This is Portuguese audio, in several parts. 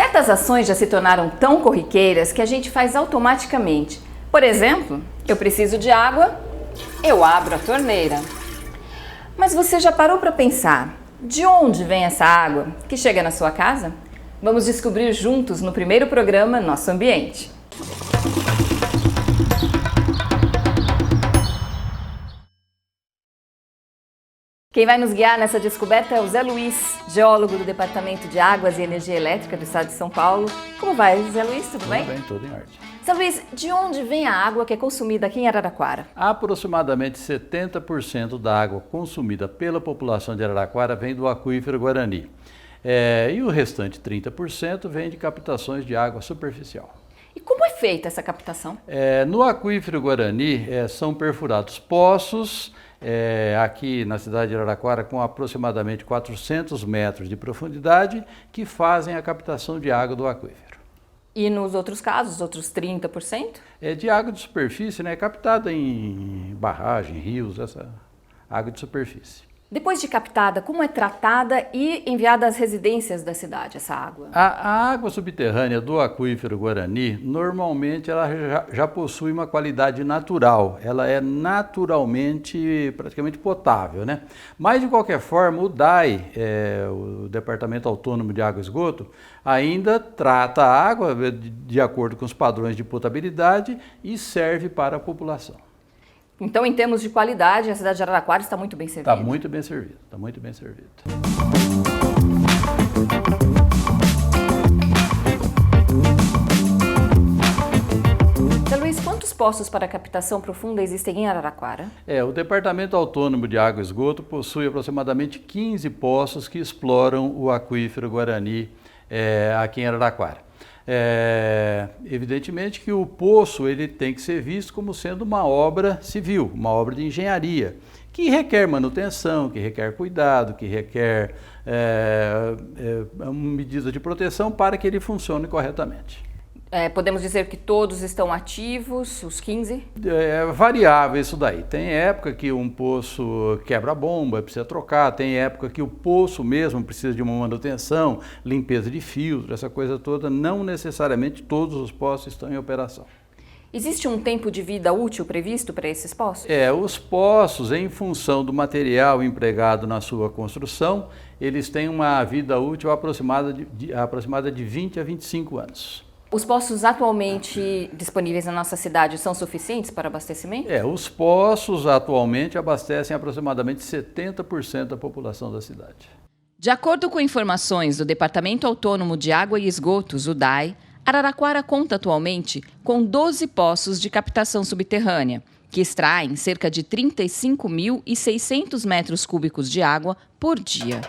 Certas ações já se tornaram tão corriqueiras que a gente faz automaticamente. Por exemplo, eu preciso de água, eu abro a torneira. Mas você já parou para pensar de onde vem essa água que chega na sua casa? Vamos descobrir juntos no primeiro programa Nosso Ambiente. Quem vai nos guiar nessa descoberta é o Zé Luiz, geólogo do Departamento de Águas e Energia Elétrica do Estado de São Paulo. Como vai, Zé Luiz? Tudo bem? Tudo bem, tudo em ordem. Zé Luiz, de onde vem a água que é consumida aqui em Araraquara? Aproximadamente 70% da água consumida pela população de Araraquara vem do aquífero Guarani. E o restante 30% vem de captações de água superficial. E como é feita essa captação? No aquífero Guarani são perfurados poços, aqui na cidade de Araraquara, com aproximadamente 400 metros de profundidade, que fazem a captação de água do aquífero. E nos outros casos, os outros 30%? De água de superfície, captada em barragem, rios, essa água de superfície. Depois de captada, como é tratada e enviada às residências da cidade essa água? A água subterrânea do aquífero Guarani, normalmente ela já possui uma qualidade natural. Ela é naturalmente, praticamente potável, né? Mas, de qualquer forma, o DAI, o Departamento Autônomo de Água e Esgoto, ainda trata a água de acordo com os padrões de potabilidade e serve para a população. Então, em termos de qualidade, a cidade de Araraquara está muito bem servida. Está muito bem servida, está muito bem servida. Zé Luiz, quantos poços para captação profunda existem em Araraquara? O Departamento Autônomo de Água e Esgoto possui aproximadamente 15 poços que exploram o aquífero Guarani aqui em Araraquara. Evidentemente que o poço ele tem que ser visto como sendo uma obra civil, uma obra de engenharia, que requer manutenção, que requer cuidado, que requer medidas de proteção para que ele funcione corretamente. Podemos dizer que todos estão ativos, os 15? É variável isso daí. Tem época que um poço quebra a bomba, precisa trocar, tem época que o poço mesmo precisa de uma manutenção, limpeza de filtro, essa coisa toda. Não necessariamente todos os poços estão em operação. Existe um tempo de vida útil previsto para esses poços? Os poços, em função do material empregado na sua construção, eles têm uma vida útil aproximada de 20 a 25 anos. Os poços atualmente disponíveis na nossa cidade são suficientes para abastecimento? Os poços atualmente abastecem aproximadamente 70% da população da cidade. De acordo com informações do Departamento Autônomo de Água e Esgotos, o DAI, Araraquara conta atualmente com 12 poços de captação subterrânea, que extraem cerca de 35.600 metros cúbicos de água por dia.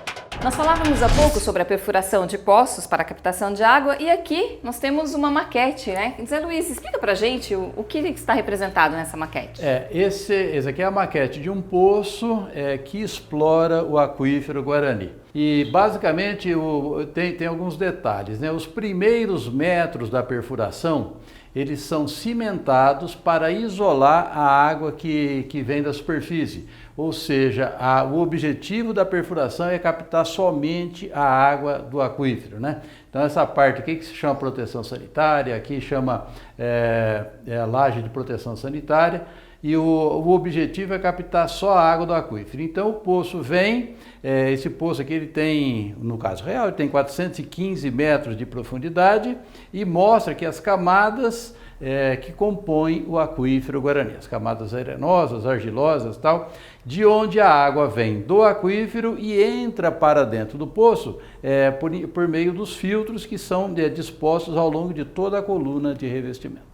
Nós falávamos há pouco sobre a perfuração de poços para a captação de água e aqui nós temos uma maquete, né? Zé Luiz, explica pra gente o que está representado nessa maquete. Esse aqui é a maquete de um poço que explora o aquífero Guarani. E basicamente tem alguns detalhes, né? Os primeiros metros da perfuração, eles são cimentados para isolar a água que vem da superfície. Ou seja, o objetivo da perfuração é captar somente a água do aquífero, né? Então essa parte aqui que se chama proteção sanitária, aqui chama a laje de proteção sanitária, e o objetivo é captar só a água do aquífero. Então o poço vem, esse poço aqui ele tem, no caso real, ele tem 415 metros de profundidade e mostra que as camadas que compõem o aquífero Guarani, as camadas arenosas, argilosas, tal, de onde a água vem do aquífero e entra para dentro do poço por meio dos filtros que são dispostos ao longo de toda a coluna de revestimento.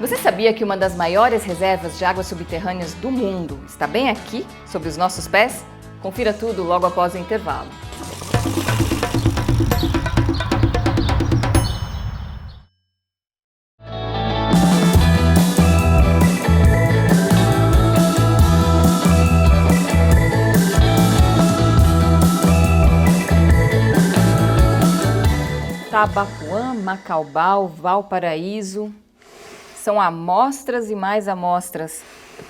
Você sabia que uma das maiores reservas de águas subterrâneas do mundo está bem aqui, sob os nossos pés? Confira tudo logo após o intervalo. Tabapuã, Macaubal, Valparaíso. São amostras e mais amostras.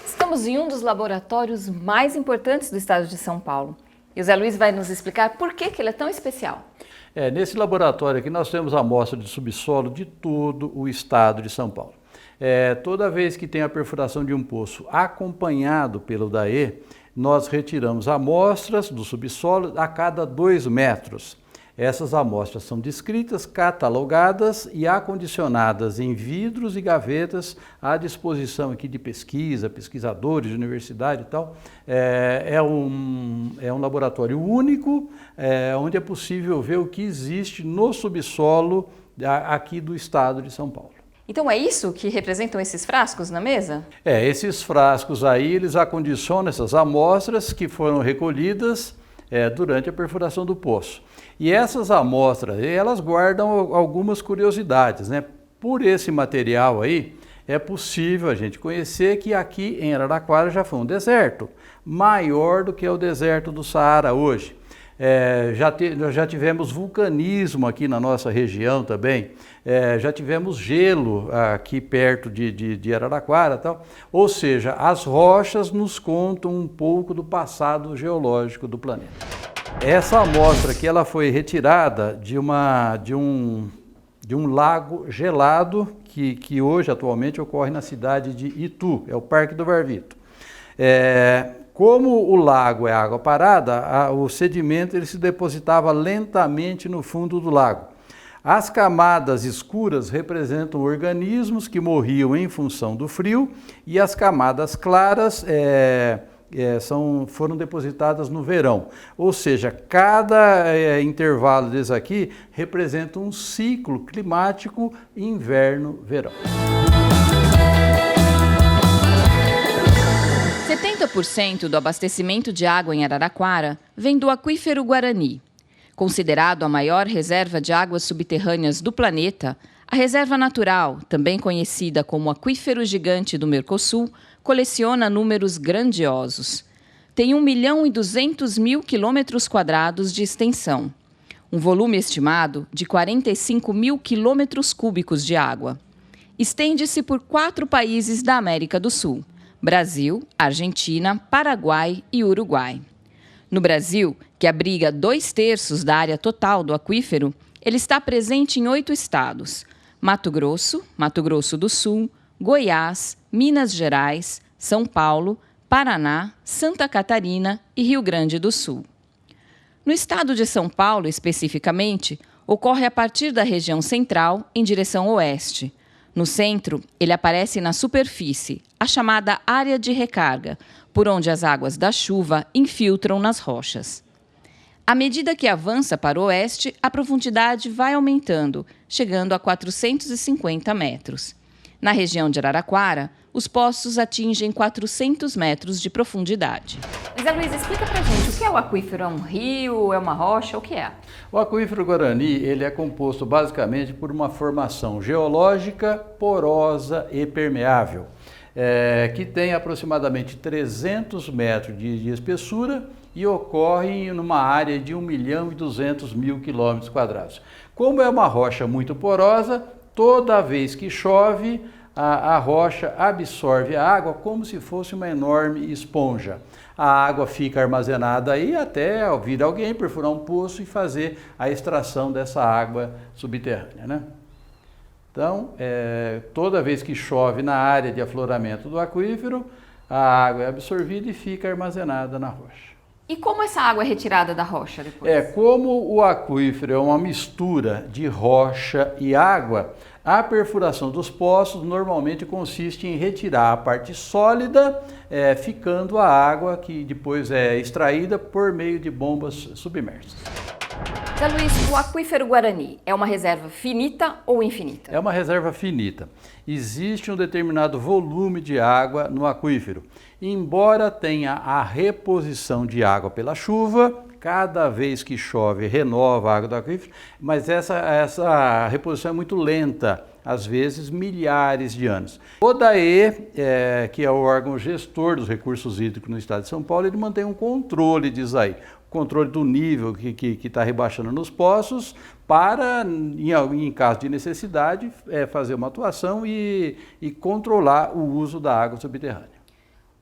Estamos em um dos laboratórios mais importantes do estado de São Paulo. E o Zé Luiz vai nos explicar por que ele é tão especial. Nesse laboratório aqui nós temos amostra de subsolo de todo o estado de São Paulo. Toda vez que tem a perfuração de um poço acompanhado pelo DAE, nós retiramos amostras do subsolo a cada 2 metros. Essas amostras são descritas, catalogadas e acondicionadas em vidros e gavetas à disposição aqui de pesquisa, pesquisadores de universidade e tal. É um laboratório único, onde é possível ver o que existe no subsolo aqui do estado de São Paulo. Então é isso que representam esses frascos na mesa? Esses frascos aí, eles acondicionam essas amostras que foram recolhidas durante a perfuração do poço. E essas amostras, elas guardam algumas curiosidades, né? Por esse material aí, é possível a gente conhecer que aqui em Araraquara já foi um deserto, maior do que o deserto do Saara hoje. Nós já tivemos vulcanismo aqui na nossa região também, já tivemos gelo aqui perto de Araraquara e tal. Ou seja, as rochas nos contam um pouco do passado geológico do planeta. Essa amostra aqui ela foi retirada de um lago gelado que hoje atualmente ocorre na cidade de Itu, é o Parque do Varvito. Como o lago é água parada, o sedimento ele se depositava lentamente no fundo do lago. As camadas escuras representam organismos que morriam em função do frio e as camadas claras foram depositadas no verão. Ou seja, cada intervalo desse aqui representa um ciclo climático inverno-verão. 70% do abastecimento de água em Araraquara vem do aquífero Guarani. Considerado a maior reserva de águas subterrâneas do planeta, a reserva natural, também conhecida como aquífero gigante do Mercosul, coleciona números grandiosos. Tem 1.200.000 quilômetros quadrados de extensão, um volume estimado de 45.000 quilômetros cúbicos de água. Estende-se por 4 países da América do Sul: Brasil, Argentina, Paraguai e Uruguai. No Brasil, que abriga 2/3 da área total do aquífero, ele está presente em 8 estados: Mato Grosso, Mato Grosso do Sul, Goiás, Minas Gerais, São Paulo, Paraná, Santa Catarina e Rio Grande do Sul. No estado de São Paulo, especificamente, ocorre a partir da região central em direção oeste. No centro, ele aparece na superfície, a chamada área de recarga, por onde as águas da chuva infiltram nas rochas. À medida que avança para o oeste, a profundidade vai aumentando, chegando a 450 metros. Na região de Araraquara, os poços atingem 400 metros de profundidade. Zé Luiz, explica pra gente, o que é o aquífero? É um rio? É uma rocha? O que é? O aquífero Guarani ele é composto basicamente por uma formação geológica porosa e permeável, que tem aproximadamente 300 metros de espessura e ocorre em uma área de 1.200.000 quilômetros quadrados. Como é uma rocha muito porosa, toda vez que chove, a rocha absorve a água como se fosse uma enorme esponja. A água fica armazenada aí até vir alguém perfurar um poço e fazer a extração dessa água subterrânea, né? Então, toda vez que chove na área de afloramento do aquífero, a água é absorvida e fica armazenada na rocha. E como essa água é retirada da rocha depois? Como o aquífero é uma mistura de rocha e água, a perfuração dos poços normalmente consiste em retirar a parte sólida, ficando a água que depois é extraída por meio de bombas submersas. Zé Luiz, o aquífero Guarani é uma reserva finita ou infinita? É uma reserva finita. Existe um determinado volume de água no aquífero embora tenha a reposição de água pela chuva, cada vez que chove renova a água do aquífero, mas essa reposição é muito lenta, às vezes milhares de anos. O DAE, que é o órgão gestor dos recursos hídricos no estado de São Paulo, ele mantém um controle disso aí, controle do nível que está rebaixando nos poços, para, em caso de necessidade, fazer uma atuação e controlar o uso da água subterrânea.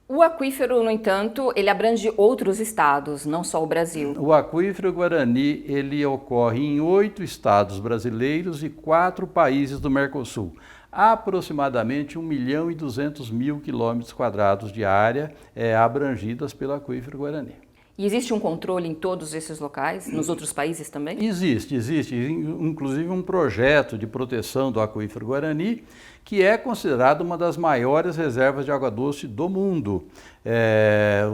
O aquífero, no entanto, ele abrange outros estados, não só o Brasil. O aquífero Guarani, ele ocorre em 8 estados brasileiros e 4 países do Mercosul. Aproximadamente 1.200.000 km² de área abrangidas pelo aquífero Guarani. E existe um controle em todos esses locais, nos outros países também? Existe, inclusive um projeto de proteção do aquífero Guarani, que é considerado uma das maiores reservas de água doce do mundo.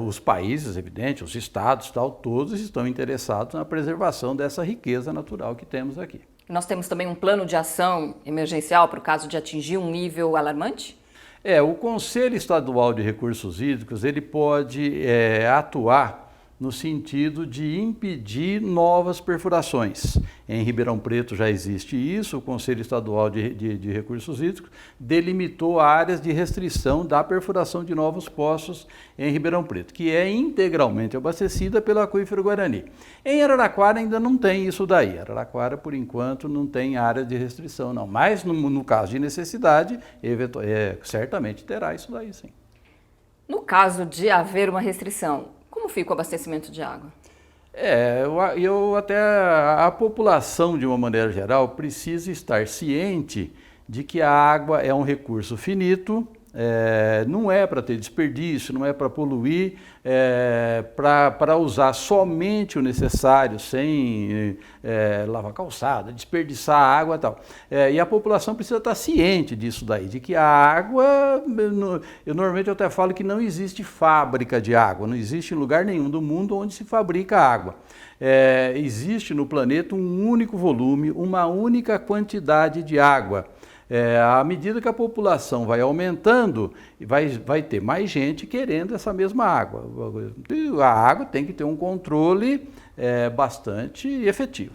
Os países, evidente, os estados, todos estão interessados na preservação dessa riqueza natural que temos aqui. Nós temos também um plano de ação emergencial para o caso de atingir um nível alarmante? O Conselho Estadual de Recursos Hídricos, ele pode atuar no sentido de impedir novas perfurações. Em Ribeirão Preto já existe isso, o Conselho Estadual de Recursos Hídricos delimitou áreas de restrição da perfuração de novos poços em Ribeirão Preto, que é integralmente abastecida pelo aquífero Guarani. Em Araraquara ainda não tem isso daí. Araraquara, por enquanto, não tem área de restrição, não. Mas, no caso de necessidade, certamente terá isso daí, sim. No caso de haver uma restrição, como fica o abastecimento de água? A população, de uma maneira geral, precisa estar ciente de que a água é um recurso finito, não é para ter desperdício, não é para poluir, para usar somente o necessário, sem lavar calçada, desperdiçar água e tal. E a população precisa estar ciente disso daí, de que a água, eu normalmente até falo que não existe fábrica de água, não existe em lugar nenhum do mundo onde se fabrica água. Existe no planeta um único volume, uma única quantidade de água. À medida que a população vai aumentando, vai ter mais gente querendo essa mesma água. A água tem que ter um controle bastante efetivo.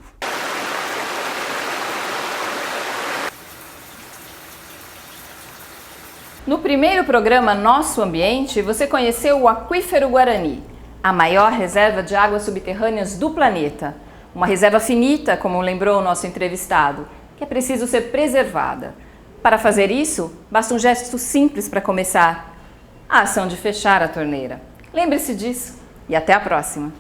No primeiro programa Nosso Ambiente, você conheceu o Aquífero Guarani, a maior reserva de águas subterrâneas do planeta. Uma reserva finita, como lembrou o nosso entrevistado, que é preciso ser preservada. Para fazer isso, basta um gesto simples para começar: a ação de fechar a torneira. Lembre-se disso e até a próxima!